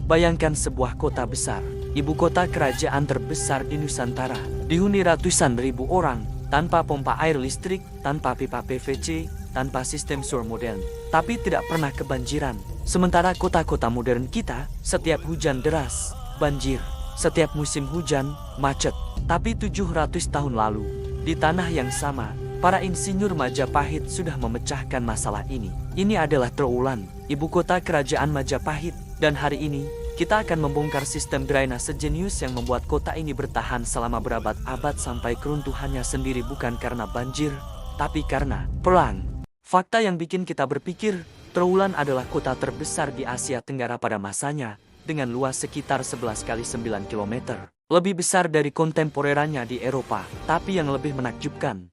Bayangkan sebuah kota besar, ibu kota kerajaan terbesar di Nusantara, dihuni ratusan ribu orang, tanpa pompa air listrik, tanpa pipa PVC, tanpa sistem sur modern, tapi tidak pernah kebanjiran. Sementara kota-kota modern kita, setiap hujan deras, banjir. Setiap musim hujan, macet. Tapi 700 tahun lalu, di tanah yang sama, para insinyur Majapahit sudah memecahkan masalah ini. Ini adalah Trowulan, ibu kota kerajaan Majapahit. Dan hari ini, kita akan membongkar sistem drainase jenius yang membuat kota ini bertahan selama berabad-abad sampai keruntuhannya sendiri, bukan karena banjir, tapi karena perang. Fakta yang bikin kita berpikir, Trowulan adalah kota terbesar di Asia Tenggara pada masanya, dengan luas sekitar 11 kali 9 km. Lebih besar dari kontemporerannya di Eropa. Tapi yang lebih menakjubkan,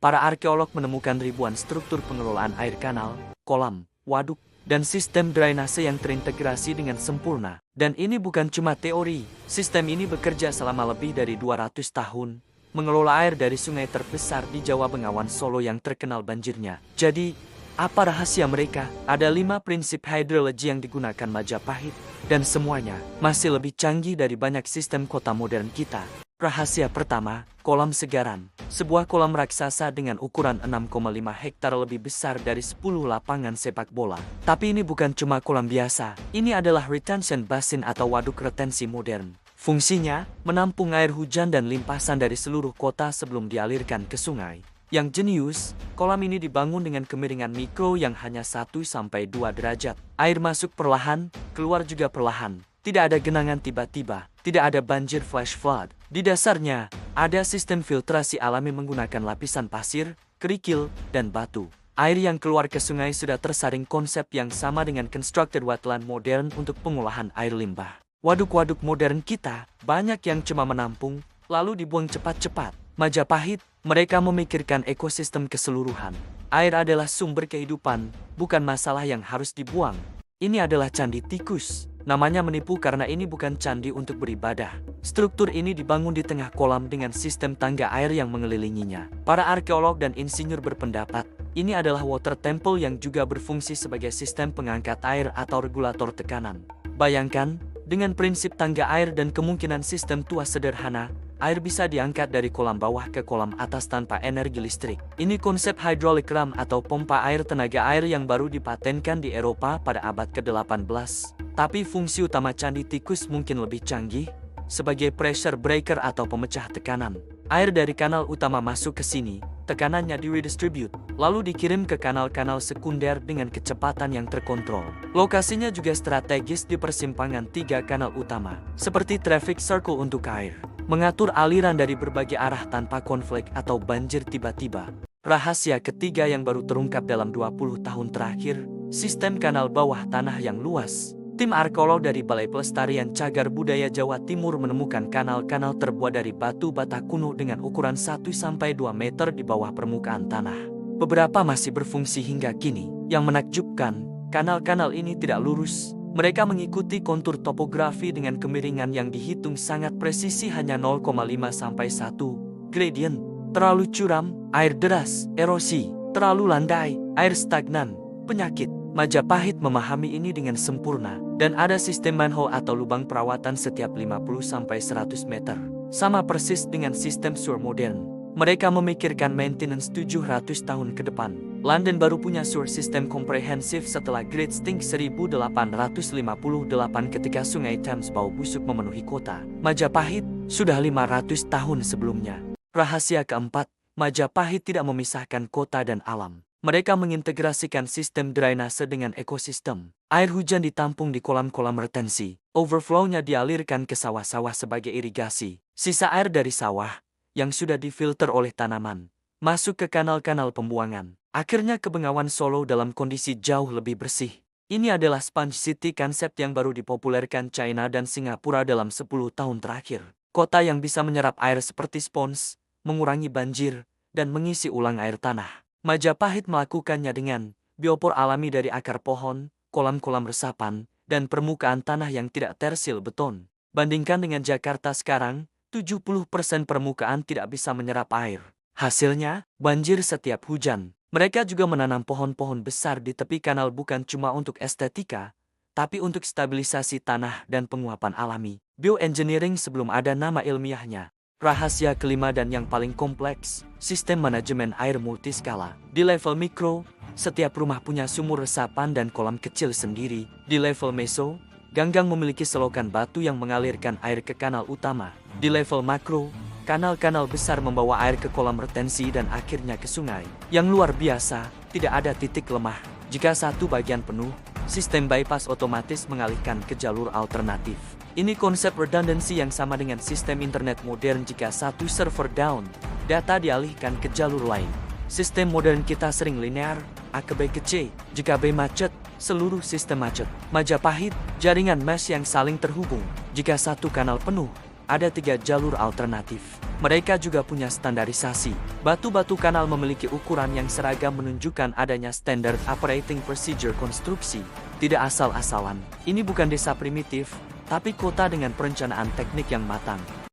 para arkeolog menemukan ribuan struktur pengelolaan air kanal, kolam, waduk, dan sistem drainase yang terintegrasi dengan sempurna. Dan ini bukan cuma teori, sistem ini bekerja selama lebih dari 200 tahun, mengelola air dari sungai terbesar di Jawa, Bengawan Solo yang terkenal banjirnya. Jadi, apa rahasia mereka? Ada 5 prinsip hidrologi yang digunakan Majapahit, dan semuanya masih lebih canggih dari banyak sistem kota modern kita. Rahasia pertama, kolam segaran. Sebuah kolam raksasa dengan ukuran 6,5 hektar, lebih besar dari 10 lapangan sepak bola. Tapi ini bukan cuma kolam biasa, ini adalah retention basin atau waduk retensi modern. Fungsinya, menampung air hujan dan limpasan dari seluruh kota sebelum dialirkan ke sungai. Yang jenius, kolam ini dibangun dengan kemiringan mikro yang hanya 1-2 derajat. Air masuk perlahan, keluar juga perlahan. Tidak ada genangan tiba-tiba, tidak ada banjir flash flood. Di dasarnya, ada sistem filtrasi alami menggunakan lapisan pasir, kerikil, dan batu. Air yang keluar ke sungai sudah tersaring konsep yang sama dengan constructed wetland modern untuk pengolahan air limbah. Waduk-waduk modern kita, banyak yang cuma menampung, lalu dibuang cepat-cepat. Majapahit, mereka memikirkan ekosistem keseluruhan. Air adalah sumber kehidupan, bukan masalah yang harus dibuang. Ini adalah candi tikus. Namanya menipu karena ini bukan candi untuk beribadah. Struktur ini dibangun di tengah kolam dengan sistem tangga air yang mengelilinginya. Para arkeolog dan insinyur berpendapat, ini adalah water temple yang juga berfungsi sebagai sistem pengangkat air atau regulator tekanan. Bayangkan, dengan prinsip tangga air dan kemungkinan sistem tuas sederhana, air bisa diangkat dari kolam bawah ke kolam atas tanpa energi listrik. Ini konsep hydraulic ram atau pompa air tenaga air yang baru dipatenkan di Eropa pada abad ke-18. Tapi fungsi utama candi tikus mungkin lebih canggih, sebagai pressure breaker atau pemecah tekanan. Air dari kanal utama masuk ke sini, tekanannya di-redistribute, lalu dikirim ke kanal-kanal sekunder dengan kecepatan yang terkontrol. Lokasinya juga strategis di persimpangan 3 kanal utama, seperti traffic circle untuk air, mengatur aliran dari berbagai arah tanpa konflik atau banjir tiba-tiba. Rahasia ketiga yang baru terungkap dalam 20 tahun terakhir, sistem kanal bawah tanah yang luas. Tim arkeolog dari Balai Pelestarian Cagar Budaya Jawa Timur menemukan kanal-kanal terbuat dari batu bata kuno dengan ukuran 1-2 meter di bawah permukaan tanah. Beberapa masih berfungsi hingga kini. Yang menakjubkan, kanal-kanal ini tidak lurus. Mereka mengikuti kontur topografi dengan kemiringan yang dihitung sangat presisi, hanya 0,5-1 gradient. Terlalu curam, air deras, erosi. Terlalu landai, air stagnan, penyakit. Majapahit memahami ini dengan sempurna, dan ada sistem manhole atau lubang perawatan setiap 50-100 meter. Sama persis dengan sistem sewer modern. Mereka memikirkan maintenance 700 tahun ke depan. London baru punya sewer sistem komprehensif setelah Great Stink 1858 ketika sungai Thames bau busuk memenuhi kota. Majapahit sudah 500 tahun sebelumnya. Rahasia keempat, Majapahit tidak memisahkan kota dan alam. Mereka mengintegrasikan sistem drainase dengan ekosistem. Air hujan ditampung di kolam-kolam retensi. Overflow-nya dialirkan ke sawah-sawah sebagai irigasi. Sisa air dari sawah, yang sudah difilter oleh tanaman, masuk ke kanal-kanal pembuangan. Akhirnya ke Bengawan Solo dalam kondisi jauh lebih bersih. Ini adalah Sponge City konsep yang baru dipopulerkan China dan Singapura dalam 10 tahun terakhir. Kota yang bisa menyerap air seperti spons, mengurangi banjir, dan mengisi ulang air tanah. Majapahit melakukannya dengan biopor alami dari akar pohon, kolam-kolam resapan, dan permukaan tanah yang tidak tersil beton. Bandingkan dengan Jakarta sekarang, 70% permukaan tidak bisa menyerap air. Hasilnya, banjir setiap hujan. Mereka juga menanam pohon-pohon besar di tepi kanal bukan cuma untuk estetika, tapi untuk stabilisasi tanah dan penguapan alami. Bioengineering sebelum ada nama ilmiahnya. Rahasia kelima dan yang paling kompleks, sistem manajemen air multiskala. Di level mikro, setiap rumah punya sumur resapan dan kolam kecil sendiri. Di level meso, ganggang memiliki selokan batu yang mengalirkan air ke kanal utama. Di level makro, kanal-kanal besar membawa air ke kolam retensi dan akhirnya ke sungai. Yang luar biasa, tidak ada titik lemah. Jika satu bagian penuh, sistem bypass otomatis mengalihkan ke jalur alternatif. Ini konsep redundancy yang sama dengan sistem internet modern. Jika satu server down, data dialihkan ke jalur lain. Sistem modern kita sering linear, A ke B ke C. Jika B macet, seluruh sistem macet. Majapahit, jaringan mesh yang saling terhubung. Jika satu kanal penuh, ada 3 jalur alternatif. Mereka juga punya standarisasi. Batu-batu kanal memiliki ukuran yang seragam menunjukkan adanya standard operating procedure konstruksi. Tidak asal-asalan. Ini bukan desa primitif, tapi kota dengan perencanaan teknik yang matang.